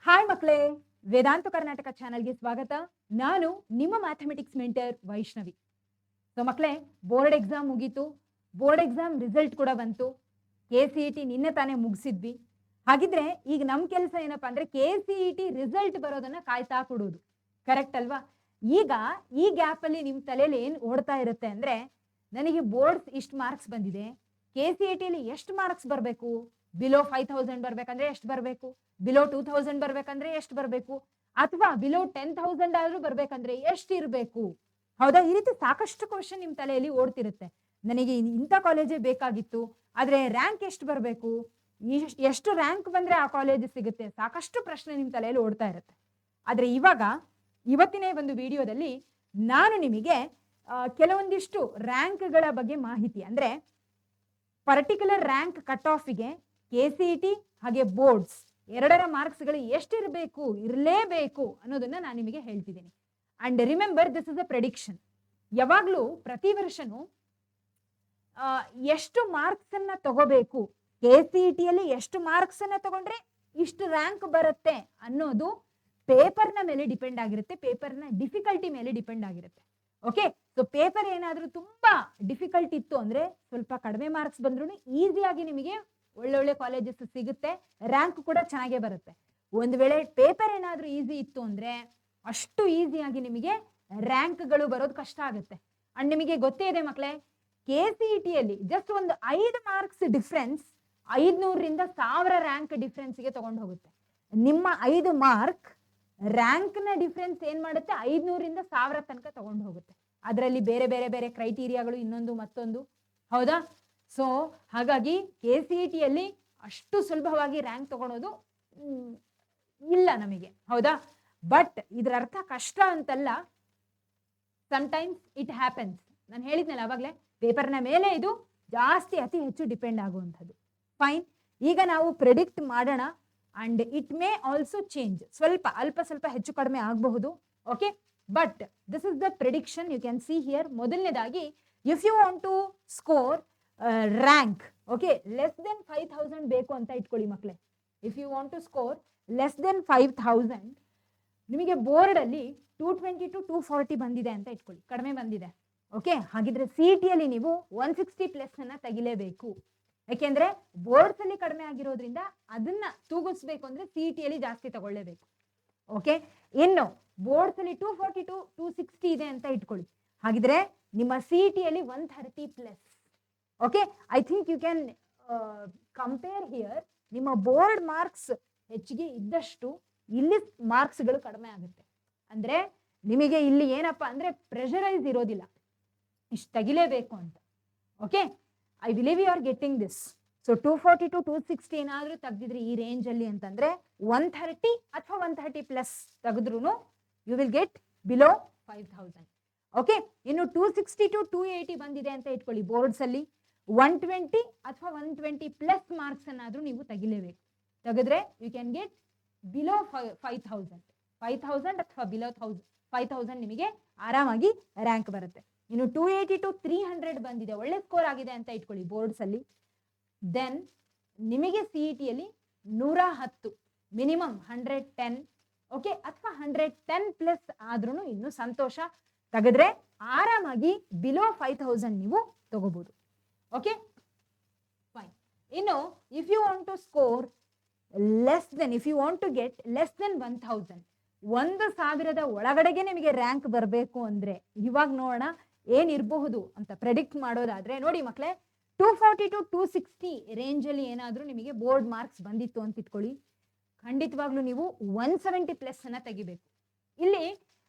Hi ಮಕ್ಕಳೇ, ವೇದಾಂತ ಕರ್ನಾಟಕ ಚಾನಲ್ಗೆ ಸ್ವಾಗತ. ನಾನು ನಿಮ್ಮ ಮ್ಯಾಥಮೆಟಿಕ್ಸ್ ಮೆಂಟರ್ ವೈಷ್ಣವಿ. ಸೊ ಮಕ್ಕಳೇ, ಬೋರ್ಡ್ ಎಕ್ಸಾಮ್ ಮುಗೀತು. ಬೋರ್ಡ್ ಎಕ್ಸಾಮ್ ರಿಸಲ್ಟ್ ಕೂಡ ಬಂತು. KCET ನಿನ್ನೆ ತಾನೇ ಮುಗಿಸಿದ್ವಿ. ಹಾಗಿದ್ರೆ ಈಗ ನಮ್ಮ ಕೆಲಸ ಏನಪ್ಪಾ ಅಂದ್ರೆ KCET ರಿಸಲ್ಟ್ ಬರೋದನ್ನ ಕಾಯ್ತಾ ಕೊಡೋದು. ಕರೆಕ್ಟ್ ಅಲ್ವಾ? ಈಗ ಈ ಗ್ಯಾಪ್ ಅಲ್ಲಿ ನಿಮ್ಮ ತಲೆಯಲ್ಲಿ ಏನು ಓಡ್ತಾ ಇರುತ್ತೆ ಅಂದ್ರೆ, ನನಗೆ ಬೋರ್ಡ್ಸ್ ಇಷ್ಟು ಮಾರ್ಕ್ಸ್ ಬಂದಿದೆ, KCET ಅಲ್ಲಿ ಎಷ್ಟು ಮಾರ್ಕ್ಸ್ ಬರಬೇಕು, ಬಿಲೋ 5000 ಬರ್ಬೇಕಂದ್ರೆ ಎಷ್ಟು ಬರಬೇಕು, ಬಿಲೋ 2000 ಬರ್ಬೇಕಂದ್ರೆ ಎಷ್ಟು ಬರಬೇಕು, ಅಥವಾ ಬಿಲೋ 10,000 ಆದ್ರೂ ಬರ್ಬೇಕಂದ್ರೆ ಎಷ್ಟು ಇರಬೇಕು. ಹೌದಾ? ಈ ರೀತಿ ಸಾಕಷ್ಟು ಕ್ವಶನ್ ನಿಮ್ ತಲೆಯಲ್ಲಿ ಓಡ್ತಿರುತ್ತೆ. ನನಗೆ ಇಂಥ ಕಾಲೇಜೇ ಬೇಕಾಗಿತ್ತು, ಆದ್ರೆ ರ್ಯಾಂಕ್ ಎಷ್ಟು ಬರಬೇಕು, ಎಷ್ಟು ರ್ಯಾಂಕ್ ಬಂದ್ರೆ ಆ ಕಾಲೇಜ್ ಸಿಗುತ್ತೆ, ಸಾಕಷ್ಟು ಪ್ರಶ್ನೆ ನಿಮ್ ತಲೆಯಲ್ಲಿ ಓಡ್ತಾ ಇರುತ್ತೆ. ಆದ್ರೆ ಇವತ್ತಿನ ಒಂದು ವಿಡಿಯೋದಲ್ಲಿ ನಾನು ನಿಮಗೆ ಕೆಲವೊಂದಿಷ್ಟು ರ್ಯಾಂಕ್ಗಳ ಬಗ್ಗೆ ಮಾಹಿತಿ, ಅಂದ್ರೆ ಪರ್ಟಿಕ್ಯುಲರ್ ರ್ಯಾಂಕ್ ಕಟ್ ಆಫ್ಗೆ KCET ಹಾಗೆ ಬೋರ್ಡ್ಸ್ ಎರಡರ ಮಾರ್ಕ್ಸ್ಗಳು ಎಷ್ಟಿರಬೇಕು, ಇರಲೇಬೇಕು ಅನ್ನೋದನ್ನ ನಾನು ನಿಮಗೆ ಹೇಳ್ತಿದ್ದೀನಿ. And remember, this is a prediction. ಯಾವಾಗ್ಲೂ ಪ್ರತಿ ವರ್ಷನೂ ಎಷ್ಟು ಮಾರ್ಕ್ಸ್ ಅನ್ನ ತಗೋಬೇಕು, KCET ಅಲ್ಲಿ ಎಷ್ಟು ಮಾರ್ಕ್ಸ್ ಅನ್ನ ತಗೊಂಡ್ರೆ ಇಷ್ಟು ರ್ಯಾಂಕ್ ಬರುತ್ತೆ ಅನ್ನೋದು ಪೇಪರ್ನ ಮೇಲೆ ಡಿಪೆಂಡ್ ಆಗಿರುತ್ತೆ, ಪೇಪರ್ನ ಡಿಫಿಕಲ್ಟಿ ಮೇಲೆ ಡಿಪೆಂಡ್ ಆಗಿರುತ್ತೆ. ಓಕೆ, ಸೊ ಪೇಪರ್ ಏನಾದ್ರೂ ತುಂಬಾ ಡಿಫಿಕಲ್ಟ್ ಇತ್ತು ಅಂದ್ರೆ ಸ್ವಲ್ಪ ಕಡಿಮೆ ಮಾರ್ಕ್ಸ್ ಬಂದ್ರೂ ಈಸಿಯಾಗಿ ನಿಮಗೆ ಒಳ್ಳೊಳ್ಳೆ ಕಾಲೇಜಸ್ ಸಿಗುತ್ತೆ, ರ್ಯಾಂಕ್ ಕೂಡ ಚೆನ್ನಾಗೇ ಬರುತ್ತೆ. ಒಂದು ವೇಳೆ ಪೇಪರ್ ಏನಾದ್ರೂ ಈಸಿ ಇತ್ತು ಅಂದ್ರೆ ಅಷ್ಟು ಈಸಿಯಾಗಿ ನಿಮಗೆ ರ್ಯಾಂಕ್ಗಳು ಬರೋದು ಕಷ್ಟ ಆಗುತ್ತೆ. ಅಂಡ್ ನಿಮಗೆ ಗೊತ್ತೇ ಇದೆ ಮಕ್ಕಳೇ, KCET ಅಲ್ಲಿ ಜಸ್ಟ್ ಒಂದು 5 ಮಾರ್ಕ್ಸ್ ಡಿಫ್ರೆನ್ಸ್ 500ರಿಂದ 1000 ರ್ಯಾಂಕ್ ಡಿಫ್ರೆನ್ಸ್ಗೆ ತಗೊಂಡು ಹೋಗುತ್ತೆ. ನಿಮ್ಮ 5 ಮಾರ್ಕ್ ರ್ಯಾಂಕ್ ನ ಡಿಫ್ರೆನ್ಸ್ ಏನ್ ಮಾಡುತ್ತೆ, 500ರಿಂದ 1000 ತನಕ ತಗೊಂಡು ಹೋಗುತ್ತೆ. ಅದರಲ್ಲಿ ಬೇರೆ ಬೇರೆ ಬೇರೆ ಕ್ರೈಟೀರಿಯಾಗಳು ಇನ್ನೊಂದು ಮತ್ತೊಂದು. ಹೌದಾ? ಸೊ ಹಾಗಾಗಿ KCET ಅಲ್ಲಿ ಅಷ್ಟು ಸುಲಭವಾಗಿ ರ್ಯಾಂಕ್ ತಗೊಳೋದು ಇಲ್ಲ ನಮಗೆ. ಹೌದಾ? ಬಟ್ ಇದ್ರ ಅರ್ಥ ಕಷ್ಟ ಅಂತಲ್ಲ, ಸಮ್ಟೈಮ್ಸ್ ಇಟ್ ಹ್ಯಾಪನ್ಸ್. ನಾನು ಹೇಳಿದ್ನಲ್ಲ ಅವಾಗಲೇ, ಪೇಪರ್ನ ಮೇಲೆ ಇದು ಜಾಸ್ತಿ ಅತಿ ಹೆಚ್ಚು ಡಿಪೆಂಡ್ ಆಗುವಂಥದ್ದು. ಫೈನ್, ಈಗ ನಾವು ಪ್ರೆಡಿಕ್ಟ್ ಮಾಡೋಣ. And it may also change, ಅಲ್ಪ ಸ್ವಲ್ಪ ಹೆಚ್ಚು ಕಡಿಮೆ ಆಗಬಹುದು. Okay, but this is the prediction you can see here. ಮೊದಲನೇದಾಗಿ, if you want to score rank, okay, less than 5000 ಬೇಕು ಅಂತ ಇಟ್ಕೊಳ್ಳಿ ಮಕ್ಕಳೇ. If you want to score less than 5000, ನಿಮಗೆ ಬೋರ್ಡ್ ಅಲ್ಲಿ 220 to 240 ಬಂದಿದೆ ಅಂತ ಇಟ್ಕೊಳ್ಳಿ, ಕಡಿಮೆ ಬಂದಿದೆ. ಓಕೆ, ಹಾಗಿದ್ರೆ CET ಅಲ್ಲಿ ನೀವು 160 ಪ್ಲಸ್ ಅನ್ನ ತೆಗಿಲೇಬೇಕು. ಯಾಕೆಂದ್ರೆ ಬೋರ್ಡ್ಸ್ ಅಲ್ಲಿ ಕಡಿಮೆ ಆಗಿರೋದ್ರಿಂದ ಅದನ್ನ ತೂಗಿಸ್ಬೇಕು ಅಂದ್ರೆ CET ಅಲ್ಲಿ ಜಾಸ್ತಿ ತಗೊಳ್ಳೇಬೇಕು. ಓಕೆ, ಇನ್ನು ಬೋರ್ಡ್ಸ್ ಅಲ್ಲಿ 240 to 260 ಇದೆ ಅಂತ ಇಟ್ಕೊಳ್ಳಿ, ಹಾಗಿದ್ರೆ ನಿಮ್ಮ CET ಅಲ್ಲಿ 130 ಪ್ಲಸ್. Okay, I think you can compare here. ನಿಮ್ಮ ಬೋರ್ಡ್ ಮಾರ್ಕ್ಸ್ ಹೆಚ್ಚಿಗೆ ಇದ್ದಷ್ಟು ಇಲ್ಲಿ ಮಾರ್ಕ್ಸ್ಗಳು ಕಡಿಮೆ ಆಗುತ್ತೆ. ಅಂದ್ರೆ ನಿಮಗೆ ಇಲ್ಲಿ ಏನಪ್ಪಾ ಅಂದ್ರೆ ಪ್ರೆಷರೈಸ್ ಇರೋದಿಲ್ಲ, ಇಷ್ಟು ತೆಗಿಲೇಬೇಕು ಅಂತ. Okay, I believe you are getting this. So 240 to 260 ಏನಾದ್ರೂ ತೆಗ್ದಿದ್ರಿ ಈ ರೇಂಜ್ ಅಲ್ಲಿ ಅಂತಂದ್ರೆ 130 ಅಥವಾ 130 ಪ್ಲಸ್ ತೆಗೆದ್ರು you will get below 5000. Okay, ಇನ್ನು 260 to 280 ಬಂದಿದೆ ಅಂತ ಇಟ್ಕೊಳ್ಳಿ, ಬೋರ್ಡ್ಸ್ ಅಲ್ಲಿ 120 ಅಥವಾ 120 ಪ್ಲಸ್ ಮಾರ್ಕ್ಸ್ ಅನ್ನಾದ್ರೂ ನೀವು ತೆಗಿಲೇಬೇಕು. ತೆಗೆದ್ರೆ ಯು ಕ್ಯಾನ್ ಗೆಟ್ ಬಿಲೋ 5000 ಅಥವಾ ಬಿಲೋ 5000 ನಿಮಗೆ ಆರಾಮಾಗಿ ರ್ಯಾಂಕ್ ಬರುತ್ತೆ. ಇನ್ನು 280 to 300 ಬಂದಿದೆ, ಒಳ್ಳೆ ಸ್ಕೋರ್ ಆಗಿದೆ ಅಂತ ಇಟ್ಕೊಳ್ಳಿ ಬೋರ್ಡ್ಸ್ ಅಲ್ಲಿ, ದೆನ್ ನಿಮಗೆ CET ಅಲ್ಲಿ 110 ಮಿನಿಮಮ್ 110, ಓಕೆ, ಅಥವಾ 110 ಪ್ಲಸ್ ಆದ್ರೂ ಇನ್ನು ಸಂತೋಷ. ತೆಗೆದ್ರೆ ಆರಾಮಾಗಿ ಬಿಲೋ 5000 ನೀವು ತಗೋಬಹುದು. Okay, fine. ಇನ್ನು if you want to score less than, if you want to get less than 1000, 1000 ಒಳಗಡೆಗೆ ನಿಮಗೆ ರ್ಯಾಂಕ್ ಬರಬೇಕು ಅಂದ್ರೆ ಇವಾಗ ನೋಡೋಣ ಏನಿರಬಹುದು ಅಂತ ಪ್ರೆಡಿಕ್ಟ್ ಮಾಡೋದಾದ್ರೆ, ನೋಡಿ ಮಕ್ಕಳೇ, 240 to 260 ರೇಂಜ್ ಅಲ್ಲಿ ಏನಾದ್ರೂ ನಿಮಗೆ ಬೋರ್ಡ್ ಮಾರ್ಕ್ಸ್ ಬಂದಿತ್ತು ಅಂತ ಇಟ್ಕೊಳ್ಳಿ, ಖಂಡಿತವಾಗ್ಲೂ ನೀವು 170 ಪ್ಲಸ್ ಅನ್ನ ತೆಗಿಬೇಕು. ಇಲ್ಲಿ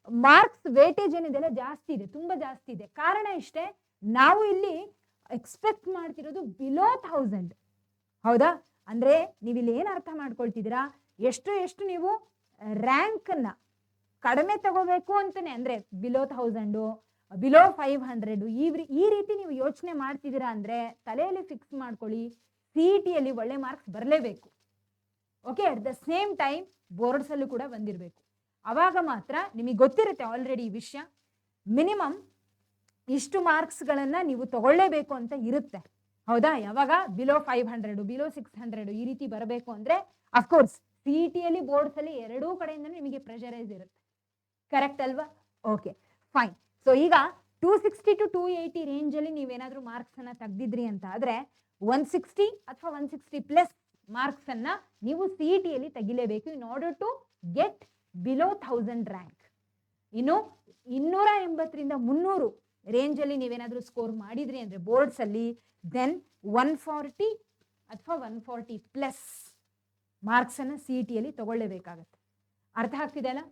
ಮಾರ್ಕ್ಸ್ ವೇಟೇಜ್ ಏನಿದೆಲ್ಲ ಜಾಸ್ತಿ ಇದೆ, ತುಂಬಾ ಜಾಸ್ತಿ ಇದೆ. ಕಾರಣ ಇಷ್ಟೇ, ನಾವು ಇಲ್ಲಿ ಎಕ್ಸ್ಪೆಕ್ಟ್ ಮಾಡ್ತಿರೋದು ಬಿಲೋ 1000. ಹೌದಾ? ಅಂದ್ರೆ ನೀವು ಇಲ್ಲಿ ಏನ್ ಅರ್ಥ ಮಾಡ್ಕೊಳ್ತಿದ್ದೀರಾ, ಎಷ್ಟು ನೀವು ರ್ಯಾಂಕ್ ಅನ್ನ ಕಡಿಮೆ ತಗೋಬೇಕು ಅಂತಾನೆ, ಅಂದ್ರೆ ಬಿಲೋ 1000, ಬಿಲೋ 500 ಈ ರೀತಿ ನೀವು ಯೋಚನೆ ಮಾಡ್ತಿದ್ದೀರಾ ಅಂದ್ರೆ ತಲೆಯಲ್ಲಿ ಫಿಕ್ಸ್ ಮಾಡ್ಕೊಳ್ಳಿ, CET ಅಲ್ಲಿ ಒಳ್ಳೆ ಮಾರ್ಕ್ಸ್ ಬರಲೇಬೇಕು. Okay, at the same time boards ಅಲ್ಲೂ ಕೂಡ ಬಂದಿರಬೇಕು. ಅವಾಗ ಮಾತ್ರ ನಿಮಗೆ ಗೊತ್ತಿರುತ್ತೆ ಆಲ್ರೆಡಿ ಈ ವಿಷಯ, ಮಿನಿಮಮ್ ಇಷ್ಟು ಮಾರ್ಕ್ಸ್ ಗಳನ್ನ ನೀವು ತಗೊಳ್ಳೇಬೇಕು ಅಂತ ಇರುತ್ತೆ. ಹೌದಾ? ಯಾವಾಗ ಬಿಲೋ 500, ಬಿಲೋ 600 ಈ ರೀತಿ ಬರಬೇಕು ಅಂದ್ರೆ ಅಫ್ಕೋರ್ಸ್ CET ಬೋರ್ಡ್ಸ್ ಅಲ್ಲಿ ಎರಡೂ ಕಡೆಯಿಂದ ನಿಮಗೆ ಪ್ರೆಷರೈಸ್ ಇರುತ್ತೆ. ಕರೆಕ್ಟ್ ಅಲ್ವಾ? Okay fine. ಸೊ ಈಗ 260 to 280 ರೇಂಜ್ ಅಲ್ಲಿ ನೀವೇನಾದ್ರೂ ಮಾರ್ಕ್ಸ್ ಅನ್ನ ತೆಗ್ದಿದ್ರಿ ಅಂತ ಆದ್ರೆ 160 ಅಥವಾ 160 ಪ್ಲಸ್ ಮಾರ್ಕ್ಸ್ ಅನ್ನ ನೀವು CET ತೆಗಿಲೇಬೇಕು in order to get below 1000 rank. ಇನ್ನು 280ರಿಂದ 300 ರೇಂಜ್ ಅಲ್ಲಿ ನೀವೇನಾದ್ರೂ ಸ್ಕೋರ್ ಮಾಡಿದ್ರಿ ಅಂದ್ರೆ ಬೋರ್ಡ್ಸ್ ಅಲ್ಲಿ ದೆನ್ 140 ಅಥವಾ 140 ಪ್ಲಸ್ ಮಾರ್ಕ್ಸ್ ಅನ್ನ CET ತಗೊಳ್ಳೇಬೇಕಾಗತ್ತೆ. ಅರ್ಥ ಆಗ್ತಿದೆ ಅಲ್ಲ?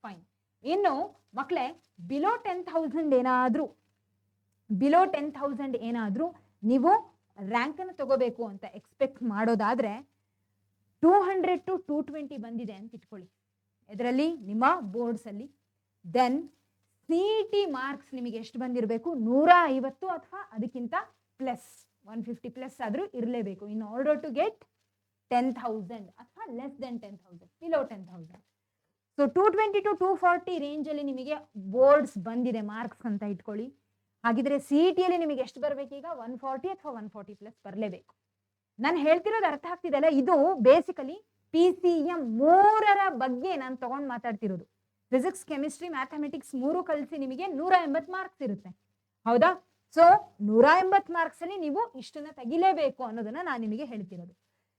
ಫೈನ್. ಇನ್ನು ಮಕ್ಕಳೇ ಬಿಲೋ 10,000 ಏನಾದ್ರೂ ನೀವು ರ್ಯಾಂಕ್ ಅನ್ನು ತಗೋಬೇಕು ಅಂತ ಎಕ್ಸ್ಪೆಕ್ಟ್ ಮಾಡೋದಾದ್ರೆ 200 to 220 ಬಂದಿದೆ ಅಂತ ಇಟ್ಕೊಳ್ಳಿ ಇದರಲ್ಲಿ ನಿಮ್ಮ ಬೋರ್ಡ್ಸ್ ಅಲ್ಲಿ. ದೆನ್ CET ಮಾರ್ಕ್ಸ್ ನಿಮಗೆ ಎಷ್ಟು ಬಂದಿರಬೇಕು? 150 ಅಥವಾ ಅದಕ್ಕಿಂತ ಪ್ಲಸ್ 150 ಪ್ಲಸ್ ಆದ್ರೂ ಇರಲೇಬೇಕು ಇನ್ ಆರ್ಡರ್ ಟು ಗೆಟ್ 10,000 ಅಥವಾ less than 10,000 below 10,000. So 220 to 240 range ಅಲ್ಲಿ ನಿಮಗೆ ಬೋರ್ಡ್ಸ್ ಬಂದಿದೆ ಮಾರ್ಕ್ಸ್ ಅಂತ ಇಟ್ಕೊಳ್ಳಿ. ಹಾಗಿದ್ರೆ CET ನಿಮಗೆ ಎಷ್ಟು ಬರಬೇಕು? ಈಗ 140 ಅಥವಾ 140 ಪ್ಲಸ್ ಬರಲೇಬೇಕು. ನಾನು ಹೇಳ್ತಿರೋದು ಅರ್ಥ ಆಗ್ತಿದೆಲ್ಲ? ಇದು ಬೇಸಿಕಲಿ PCM 3ರ ಬಗ್ಗೆ ನಾನು ತಗೊಂಡು ಮಾತಾಡ್ತಿರೋದು. ಫಿಸಿಕ್ಸ್, ಕೆಮಿಸ್ಟ್ರಿ, ಮ್ಯಾಥಮೆಟಿಕ್ಸ್ 3 ಕಲಿಸಿ ನಿಮಗೆ 180 ಮಾರ್ಕ್ಸ್ ಇರುತ್ತೆ. ಹೌದಾ? ಸೊ 180 ಮಾರ್ಕ್ಸ್ ಅಲ್ಲಿ ನೀವು ಇಷ್ಟನ್ನ ತೆಗಿಲೇಬೇಕು ಅನ್ನೋದನ್ನ ನಾನು ನಿಮಗೆ ಹೇಳ್ತಿರೋದು.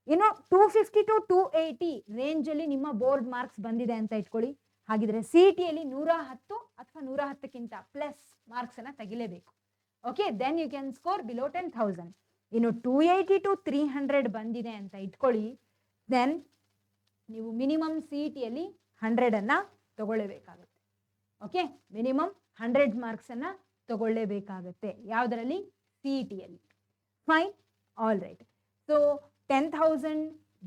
ಇನ್ನು 250 to 280 ರೇಂಜ್ ಅಲ್ಲಿ ನಿಮ್ಮ ಬೋರ್ಡ್ ಮಾರ್ಕ್ಸ್ ಬಂದಿದೆ ಅಂತ ಇಟ್ಕೊಳ್ಳಿ. ಹಾಗಿದ್ರೆ CET 110 ಅಥವಾ 110ಕ್ಕಿಂತ ಪ್ಲಸ್ ಮಾರ್ಕ್ಸ್ ಅನ್ನ ತೆಗಿಲೇಬೇಕು. Okay, then you can score below 10,000. ಇನ್ನು 280 to 300 ಬಂದಿದೆ ಅಂತ ಇಟ್ಕೊಳ್ಳಿ. ದೆನ್ ನೀವು ಮಿನಿಮಮ್ CET 100 ಅನ್ನ ತಗೊಳ್ಳೇಬೇಕಾಗುತ್ತೆ. ಓಕೆ, ಮಿನಿಮಮ್ 100 ಮಾರ್ಕ್ಸ್ ಅನ್ನ ತಗೊಳ್ಳೇಬೇಕಾಗತ್ತೆ. ಯಾವುದರಲ್ಲಿ? CET. Fine, all right. So 10,000,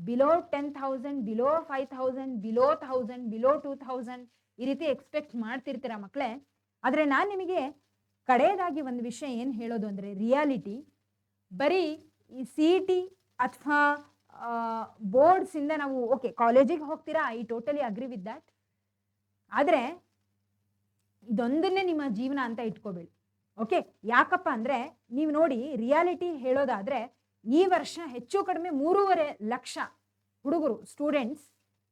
below 10,000, below 5,000, below 1,000, below 2,000 ಈ ರೀತಿ ಎಕ್ಸ್ಪೆಕ್ಟ್ ಮಾಡ್ತಿರ್ತೀರ ಮಕ್ಕಳೇ. ಆದರೆ ನಾನು ನಿಮಗೆ ಕಡೆಯದಾಗಿ ಒಂದು ವಿಷಯ ಏನು ಹೇಳೋದು ಅಂದರೆ, ರಿಯಾಲಿಟಿ ಬರೀ ಈ CET ಅಥವಾ ಬೋರ್ಡ್ಸಿಂದ ನಾವು ಓಕೆ ಕಾಲೇಜಿಗೆ ಹೋಗ್ತೀರಾ, I totally agree with that. ಆದರೆ ಇದೊಂದನ್ನೇ ನಿಮ್ಮ ಜೀವನ ಅಂತ ಇಟ್ಕೋಬೇಡಿ. ಓಕೆ, ಯಾಕಪ್ಪ ಅಂದರೆ ನೀವು ನೋಡಿ, ರಿಯಾಲಿಟಿ ಹೇಳೋದಾದರೆ ಈ ವರ್ಷ ಹೆಚ್ಚು ಕಡಿಮೆ 3.5 ಲಕ್ಷ ಹುಡುಗರು students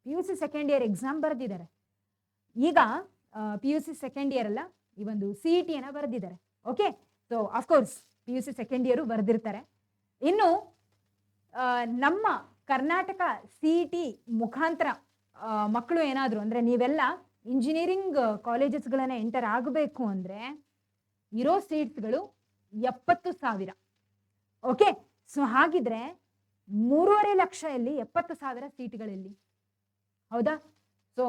PUC second year exam ಬರೆದಿದ್ದಾರೆ. ಈಗ PUC ಸೆಕೆಂಡ್ ಇಯರ್ ಅಲ್ಲ, ಈ ಒಂದು CET ಬರೆದಿದ್ದಾರೆ. ಓಕೆ, so of course PUC second year ಬರೆದಿರ್ತಾರೆ. ಇನ್ನು ನಮ್ಮ ಕರ್ನಾಟಕ CET ಮುಖಾಂತರ ಮಕ್ಕಳು ಏನಾದರೂ ಅಂದರೆ ನೀವೆಲ್ಲ ಇಂಜಿನಿಯರಿಂಗ್ ಕಾಲೇಜಸ್ಗಳನ್ನು ಎಂಟರ್ ಆಗಬೇಕು ಅಂದರೆ ಇರೋ ಸೀಟ್ಸ್ಗಳು 70,000. ಓಕೆ, ಸೊ ಹಾಗಿದ್ರೆ 3.5 ಲಕ್ಷದಲ್ಲಿ 70,000 ಸೀಟ್ಗಳಲ್ಲಿ. ಹೌದಾ? ಸೊ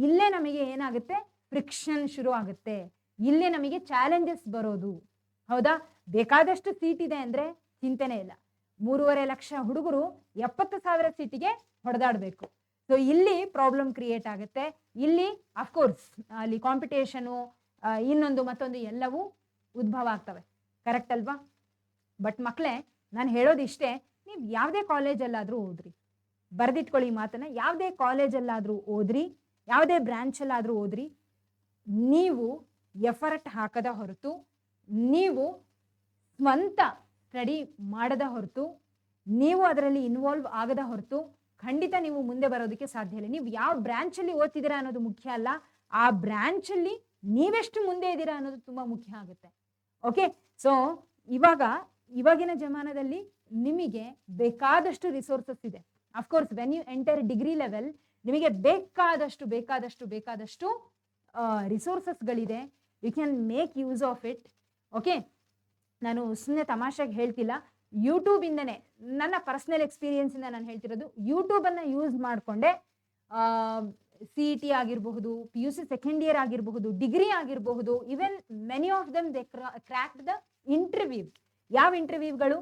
ಇಲ್ಲೇ ನಮಗೆ ಏನಾಗುತ್ತೆ? ಫ್ರಿಕ್ಷನ್ ಶುರು ಆಗುತ್ತೆ. ಇಲ್ಲೇ ನಮಗೆ ಚಾಲೆಂಜಸ್ ಬರೋದು. ಹೌದಾ? ಬೇಕಾದಷ್ಟು ಸೀಟ್ ಇದೆ ಅಂದರೆ ಚಿಂತೆನೇ ಇಲ್ಲ. 3.5 ಲಕ್ಷ ಹುಡುಗರು 70,000 ಸೀಟಿಗೆ ಹೊಡೆದಾಡಬೇಕು. ಸೊ ಇಲ್ಲಿ ಪ್ರಾಬ್ಲಮ್ ಕ್ರಿಯೇಟ್ ಆಗುತ್ತೆ. ಇಲ್ಲಿ ಅಫ್ಕೋರ್ಸ್ ಅಲ್ಲಿ ಕಾಂಪಿಟೇಷನು ಇನ್ನೊಂದು ಮತ್ತೊಂದು ಎಲ್ಲವೂ ಉದ್ಭವ ಆಗ್ತವೆ. ಕರೆಕ್ಟ್ ಅಲ್ವಾ? ಬಟ್ ಮಕ್ಕಳೇ, ನಾನು ಹೇಳೋದಿಷ್ಟೇ, ನೀವು ಯಾವುದೇ ಕಾಲೇಜಲ್ಲಾದರೂ ಓದ್ರಿ, ಬರೆದಿಟ್ಕೊಳ್ಳಿ ಮಾತನ್ನ, ಯಾವುದೇ ಕಾಲೇಜಲ್ಲಾದರೂ ಓದ್ರಿ, ಯಾವುದೇ ಬ್ರಾಂಚಲ್ಲಾದರೂ ಓದ್ರಿ, ನೀವು ಎಫರ್ಟ್ ಹಾಕದ ಹೊರತು, ನೀವು ಸ್ವಂತ ಸ್ಟಡಿ ಮಾಡದ ಹೊರತು, ನೀವು ಅದರಲ್ಲಿ ಇನ್ವಾಲ್ವ್ ಆಗದ ಹೊರತು ಖಂಡಿತ ನೀವು ಮುಂದೆ ಬರೋದಕ್ಕೆ ಸಾಧ್ಯ ಇಲ್ಲ. ನೀವು ಯಾವ ಬ್ರಾಂಚಲ್ಲಿ ಓದ್ತಿದ್ದೀರಾ ಅನ್ನೋದು ಮುಖ್ಯ ಅಲ್ಲ, ಆ ಬ್ರಾಂಚಲ್ಲಿ ನೀವೆಷ್ಟು ಮುಂದೆ ಇದ್ದೀರಾ ಅನ್ನೋದು ತುಂಬ ಮುಖ್ಯ ಆಗುತ್ತೆ. ಓಕೆ, ಸೊ ಇವಾಗಿನ ಜಮಾನದಲ್ಲಿ ನಿಮಗೆ ಬೇಕಾದಷ್ಟು ರಿಸೋರ್ಸಸ್ ಇದೆ. Of course when you enter degree level ನಿಮಗೆ ಬೇಕಾದಷ್ಟು ರಿಸೋರ್ಸಸ್ಗಳಿದೆ. You can make use of it. Okay, ನಾನು ಸುಮ್ಮನೆ ತಮಾಷೆಗೆ ಹೇಳ್ತಿಲ್ಲ, ಯೂಟ್ಯೂಬಿಂದನೇ, ನನ್ನ ಪರ್ಸ್ನಲ್ ಎಕ್ಸ್ಪೀರಿಯನ್ಸಿಂದ ನಾನು ಹೇಳ್ತಿರೋದು, ಯೂಟ್ಯೂಬನ್ನು ಯೂಸ್ ಮಾಡಿಕೊಂಡೆ CET ಆಗಿರಬಹುದು, PUC ಸೆಕೆಂಡ್ ಇಯರ್ ಆಗಿರಬಹುದು, ಡಿಗ್ರಿ ಆಗಿರಬಹುದು, even many of them they cracked the interview. ಯಾವ ಇಂಟರ್ವ್ಯೂಗಳು?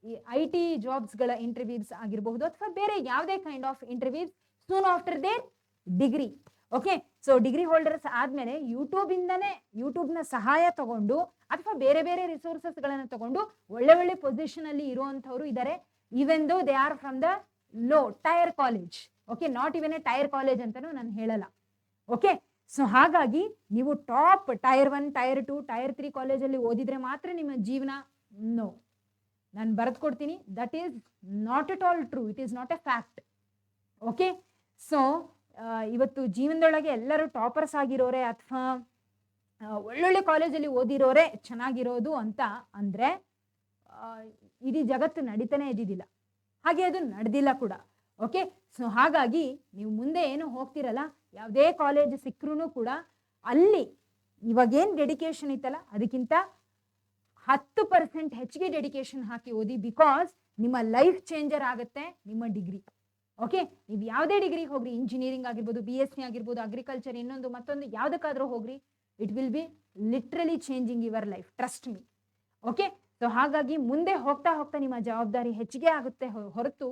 ಈ IT ಜಾಬ್ಸ್ಗಳ ಇಂಟರ್ವ್ಯೂಸ್ ಆಗಿರಬಹುದು ಅಥವಾ ಬೇರೆ ಯಾವುದೇ kind of interviews soon after their degree. Okay, so degree holders ಆದಮೇಲೆ ಯೂಟ್ಯೂಬ್ನ ಸಹಾಯ ತಗೊಂಡು ಅಥವಾ ಬೇರೆ ಬೇರೆ ರಿಸೋರ್ಸಸ್ಗಳನ್ನು ತಗೊಂಡು ಒಳ್ಳೆ ಪೊಸಿಷನ್ ಅಲ್ಲಿ ಇರುವಂಥವ್ರು ಇದ್ದಾರೆ. Even though they are from the low tyre college. Okay, not even A tyre college ಅಂತಾನೂ ನಾನು ಹೇಳಲ್ಲ. ಓಕೆ, ಸೊ ಹಾಗಾಗಿ ನೀವು ಟಾಪ್ ಟೈರ್ 1, ಟೈರ್ 2, ಟೈರ್ 3 ಕಾಲೇಜಲ್ಲಿ ಓದಿದ್ರೆ ಮಾತ್ರ ನಿಮ್ಮ ಜೀವನ. ನೋ, ನಾನು ಬರೆದುಕೊಡ್ತೀನಿ, that is not at all true. It is not a fact. Okay, so ಇವತ್ತು ಜೀವನದೊಳಗೆ ಎಲ್ಲರೂ ಟಾಪರ್ಸ್ ಆಗಿರೋರೆ ಅಥವಾ ಒಳ್ಳೊಳ್ಳೆ ಕಾಲೇಜಲ್ಲಿ ಓದಿರೋರೆ ಚೆನ್ನಾಗಿರೋದು ಅಂತ ಅಂದರೆ ಇಡೀ ಜಗತ್ತು ನಡೀತಾನೆ ಇದ್ದಿದ್ದಿಲ್ಲ, ಹಾಗೆ ಅದು ನಡೆದಿಲ್ಲ ಕೂಡ. ಓಕೆ, ಸೊ ಹಾಗಾಗಿ ನೀವು ಮುಂದೆ ಏನು ಹೋಗ್ತಿರಲ್ಲ, ಯಾವುದೇ ಕಾಲೇಜ್ ಸಿಕ್ಕರೂ ಕೂಡ ಅಲ್ಲಿ ಇವಾಗೇನು ಡೆಡಿಕೇಶನ್ ಇತ್ತಲ್ಲ ಅದಕ್ಕಿಂತ 10% ಹೆಚ್ಚಿಗೆ ಡೆಡಿಕೇಶನ್ ಹಾಕಿ ಓದಿ. ಬಿಕಾಸ್ ನಿಮ್ಮ ಲೈಫ್ ಚೇಂಜರ್ ಆಗುತ್ತೆ ನಿಮ್ಮ ಡಿಗ್ರಿ. ಓಕೆ, ನೀವು ಯಾವುದೇ ಡಿಗ್ರಿಗೆ ಹೋಗ್ರಿ, ಇಂಜಿನಿಯರಿಂಗ್ ಆಗಿರ್ಬೋದು, BSc ಆಗಿರ್ಬೋದು, ಅಗ್ರಿಕಲ್ಚರ್, ಇನ್ನೊಂದು ಮತ್ತೊಂದು ಯಾವುದಕ್ಕಾದ್ರೂ ಹೋಗ್ರಿ, it will be literally changing your life, trust me. Okay, so ಹಾಗಾಗಿ ಮುಂದೆ ಹೋಗ್ತಾ ಹೋಗ್ತಾ ನಿಮ್ಮ ಜವಾಬ್ದಾರಿ ಹೆಚ್ಚಿಗೆ ಆಗುತ್ತೆ ಹೊರತು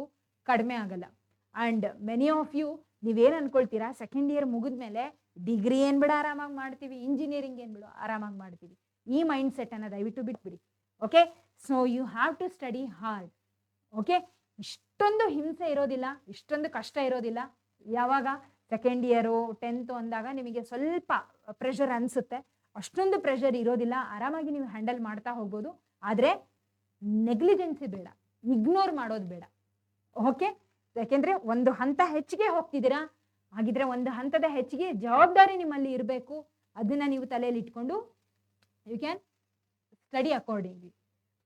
ಕಡಿಮೆ ಆಗಲ್ಲ. ಆ್ಯಂಡ್ ಮೆನಿ ಆಫ್ ಯು ನೀವೇನು ಅನ್ಕೊಳ್ತೀರಾ, ಸೆಕೆಂಡ್ ಇಯರ್ ಮುಗಿದ್ಮೇಲೆ ಡಿಗ್ರಿ ಏನು ಬಿಡ ಆರಾಮಾಗಿ ಮಾಡ್ತೀವಿ, ಇಂಜಿನಿಯರಿಂಗ್ ಏನು ಬಿಡು ಆರಾಮಾಗಿ ಮಾಡ್ತೀವಿ, ಈ ಮೈಂಡ್ ಸೆಟ್ಟನ್ನು ದಯವಿಟ್ಟು ಬಿಟ್ಬಿಡಿ. Okay, so you have to study hard. Okay, ಇಷ್ಟೊಂದು ಹಿಂಸೆ ಇರೋದಿಲ್ಲ, ಇಷ್ಟೊಂದು ಕಷ್ಟ ಇರೋದಿಲ್ಲ. ಯಾವಾಗ ಸೆಕೆಂಡ್ ಇಯರು 10th ಅಂದಾಗ ನಿಮಗೆ ಸ್ವಲ್ಪ ಪ್ರೆಷರ್ ಅನಿಸುತ್ತೆ, ಅಷ್ಟೊಂದು ಪ್ರೆಷರ್ ಇರೋದಿಲ್ಲ, ಆರಾಮಾಗಿ ನೀವು ಹ್ಯಾಂಡಲ್ ಮಾಡ್ತಾ ಹೋಗ್ಬೋದು. ಆದರೆ ನೆಗ್ಲಿಜೆನ್ಸಿ ಬೇಡ, ಇಗ್ನೋರ್ ಮಾಡೋದು ಬೇಡ. ಓಕೆ, ಯಾಕೆಂದರೆ ಒಂದು ಹಂತ ಹೆಚ್ಚಿಗೆ ಹೋಗ್ತಿದ್ದೀರಾ, ಹಾಗಿದ್ರೆ ಒಂದು ಹಂತದ ಹೆಚ್ಚಿಗೆ ಜವಾಬ್ದಾರಿ ನಿಮ್ಮಲ್ಲಿ ಇರಬೇಕು. ಅದನ್ನು ನೀವು ತಲೆಯಲ್ಲಿ ಇಟ್ಕೊಂಡು you can study accordingly.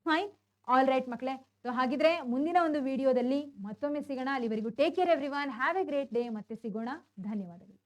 Fine, all right ಮಕ್ಕಳೇ. ಸೊ ಹಾಗಿದ್ರೆ ಮುಂದಿನ ಒಂದು ವಿಡಿಯೋದಲ್ಲಿ ಮತ್ತೊಮ್ಮೆ ಸಿಗೋಣ. ಅಲ್ಲಿವರೆಗೂ take care everyone, have a great day. ಮತ್ತೆ ಸಿಗೋಣ. ಧನ್ಯವಾದಗಳು.